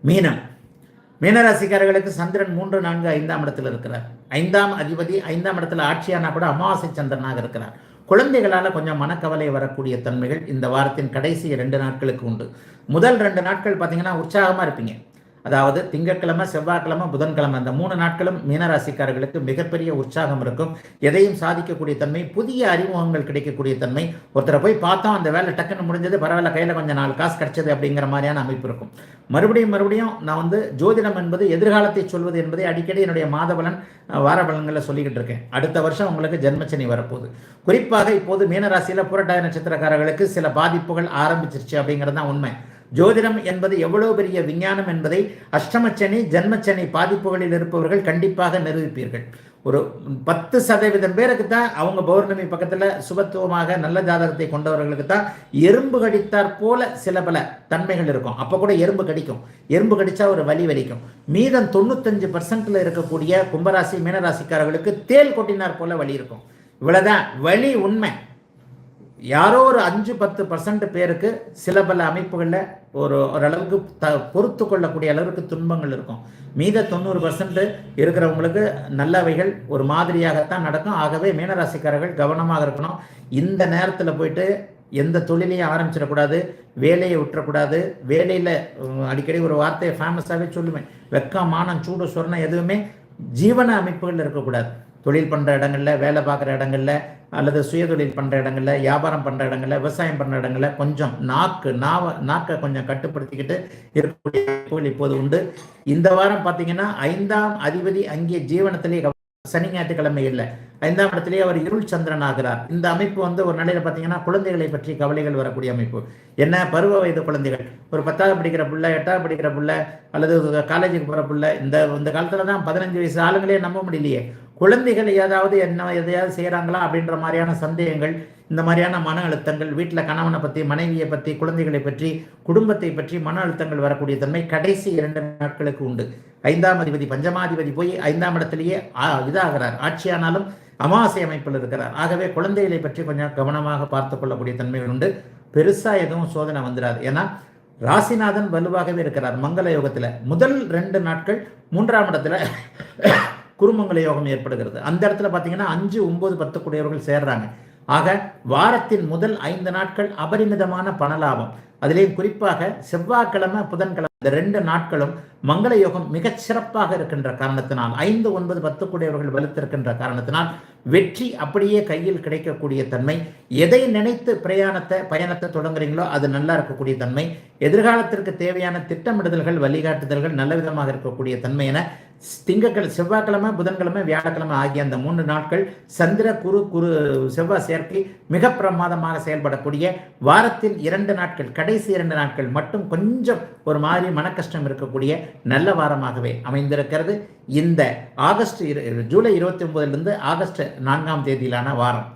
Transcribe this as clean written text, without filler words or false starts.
மீனம். மீனராசிக்காரர்களுக்கு சந்திரன் 3, 4, 5ஆம் இடத்தில் இருக்கிறார். 5ஆம் அதிபதி 5ஆம் இடத்துல ஆட்சியானா கூட அமாவாசை சந்திரனாக இருக்கிறார். குழந்தைகளால் கொஞ்சம் மனக்கவலை வரக்கூடிய தன்மைகள் இந்த வாரத்தின் கடைசி 2 நாட்களுக்கு உண்டு. முதல் 2 நாட்கள் பார்த்தீங்கன்னா உற்சாகமாக இருப்பீங்க. அதாவது திங்கட்கிழமை, செவ்வாய்க்கிழமை, புதன்கிழமை அந்த 3 நாட்களும் மீனராசிக்காரர்களுக்கு மிகப்பெரிய உற்சாகம் இருக்கும். எதையும் சாதிக்கக்கூடிய தன்மை, புதிய அறிமுகங்கள் கிடைக்கக்கூடிய தன்மை. ஒருத்தரை போய் பார்த்தோம், அந்த வேலை டக்குன்னு முடிஞ்சது, பரவாயில்ல, கையில் கொஞ்சம் 4 காசு கிடைச்சது அப்படிங்கிற மாதிரியான அமைப்பு இருக்கும். மறுபடியும் நான் ஜோதிடம் என்பது எதிர்காலத்தை சொல்வது என்பதை அடிக்கடி என்னுடைய மாதபலன் வாரபலன்களை சொல்லிக்கிட்டு இருக்கேன். அடுத்த வருஷம் உங்களுக்கு ஜென்மச்சனி வரப்போகுது. குறிப்பாக இப்போது மீனராசியில் புரட்டாதி நட்சத்திரக்காரர்களுக்கு சில பாதிப்புகள் ஆரம்பிச்சிருச்சு அப்படிங்கிறது தான் உண்மை. ஜோதிடம் என்பது எவ்வளவு பெரிய விஞ்ஞானம் என்பதை அஷ்டமச்சனி, ஜென்மச்சனி பாதிப்புகளில் இருப்பவர்கள் கண்டிப்பாக நிரூபிப்பீர்கள். ஒரு 10% பேருக்கு தான் அவங்க பௌர்ணமி பக்கத்தில் சுபத்துவமாக நல்ல ஜாதகத்தை கொண்டவர்களுக்கு தான் எறும்பு கடித்தாற் போல சில பல தன்மைகள் இருக்கும். அப்போ கூட எறும்பு கடிக்கும், எறும்பு கடிச்சா ஒரு வலி வலிக்கும். மீதம் 95% இருக்கக்கூடிய கும்பராசி மீனராசிக்காரர்களுக்கு தேல் கொட்டினார் போல வலி இருக்கும். இவ்வளவுதான் வலி. உண்மை. யாரோ ஒரு 5-10% பேருக்கு சில பல அமைப்புகளில் ஓரளவுக்கு பொறுத்து கொள்ளக்கூடிய அளவுக்கு துன்பங்கள் இருக்கும். மீத 90% இருக்கிறவங்களுக்கு நல்லவைகள் ஒரு மாதிரியாகத்தான் நடக்கும். ஆகவே மீனராசிக்காரர்கள் கவனமாக இருக்கணும். இந்த நேரத்தில் போயிட்டு எந்த தொழிலையும் ஆரம்பிச்சிடக்கூடாது, வேலையை விட்டுறக்கூடாது. வேலையில் அடிக்கடி ஒரு வார்த்தையை ஃபேமஸாகவே சொல்லுவேன், வெக்கம், மானம், சூடு, சொர்ணம் எதுவுமே ஜீவன அமைப்புகள் இருக்கக்கூடாது. தொழில் பண்ணுற இடங்களில், வேலை பார்க்குற இடங்களில், அல்லது சுயதொழில் பண்ணுற இடங்களில், வியாபாரம் பண்ணுற இடங்களில், விவசாயம் பண்ணுற இடங்களில் கொஞ்சம் நாக்கை கொஞ்சம் கட்டுப்படுத்திக்கிட்டு இருக்கக்கூடிய இப்போது உண்டு. இந்த வாரம் பார்த்தீங்கன்னா 5ஆம் அதிபதி அங்கே ஜீவனத்திலே சனி ஞாயிற்றுக்கிழமை இல்லை, 5ஆம் இடத்திலேயே அவர் இருள் சந்திரன் ஆகிறார். இந்த அமைப்பு ஒரு நிலையில் பார்த்தீங்கன்னா குழந்தைகளை பற்றி கவலைகள் வரக்கூடிய அமைப்பு. என்ன, பருவ வயது குழந்தைகள், ஒரு 10ஆவது படிக்கிற பிள்ளை, 8ஆவது படிக்கிற பிள்ளை, அல்லது காலேஜுக்கு போகிற பிள்ளை, இந்த காலத்தில் தான் 15 வயசு ஆளுங்களே நம்ப முடியலையே. குழந்தைகள் எதையாவது செய்கிறாங்களா அப்படின்ற மாதிரியான சந்தேகங்கள், இந்த மாதிரியான மன அழுத்தங்கள், வீட்டில் கணவனை பற்றி, மனைவியை பற்றி, குழந்தைகளை பற்றி, குடும்பத்தை பற்றி மன அழுத்தங்கள் வரக்கூடிய தன்மை கடைசி 2 நாட்களுக்கு உண்டு. 5ஆம் அதிபதி பஞ்சமாதிபதி போய் 5ஆம் இடத்திலேயே இதாகிறார். ஆட்சியானாலும் அமாவாசை அமைப்பில் இருக்கிறார். ஆகவே குழந்தைகளை பற்றி கொஞ்சம் கவனமாக பார்த்து கொள்ளக்கூடிய தன்மைகள் உண்டு. பெருசாக எதுவும் சோதனை வந்துடாது. ஏன்னா ராசிநாதன் வலுவாகவே இருக்கிறார் மங்கள யோகத்தில். முதல் 2 நாட்கள் 3ஆம் இடத்துல குருமங்கள யோகம் ஏற்படுகிறது. அந்த இடத்துல பார்த்தீங்கன்னா 5, 9, 10 கூடியவர்கள் சேர்றாங்க. ஆக வாரத்தின் முதல் 5 நாட்கள் அபரிமிதமான பணலாபம். அதிலேயும் குறிப்பாக செவ்வாய்க்கிழமை, புதன்கிழமை இந்த 2 நாட்களும் மங்கள யோகம் மிகச் சிறப்பாக இருக்கின்ற காரணத்தினால், 5, 9, 10 கூடியவர்கள் வலுத்திருக்கின்ற காரணத்தினால் வெற்றி அப்படியே கையில் கிடைக்கக்கூடிய தன்மை. எதை நினைத்து பயணத்தை தொடங்குறீங்களோ அது நல்லா இருக்கக்கூடிய தன்மை. எதிர்காலத்திற்கு தேவையான திட்டமிடுதல்கள், வழிகாட்டுதல்கள் நல்ல விதமாக இருக்கக்கூடிய தன்மை என செவ்வாய்க்கிழமை, புதன்கிழமை, வியாழக்கிழமை ஆகிய அந்த 3 நாட்கள் சந்திர குரு செவ்வாய் சேர்க்கை மிக பிரமாதமாக செயல்படக்கூடிய வாரத்தில் 2 நாட்கள், கடைசி 2 நாட்கள் மட்டும் கொஞ்சம் ஒரு மாதிரி மனக்கஷ்டம் இருக்கக்கூடிய நல்ல வாரமாகவே அமைந்திருக்கிறது. இந்த ஜூலை 29 ஆகஸ்ட் 4ஆம் தேதியிலான வாரம்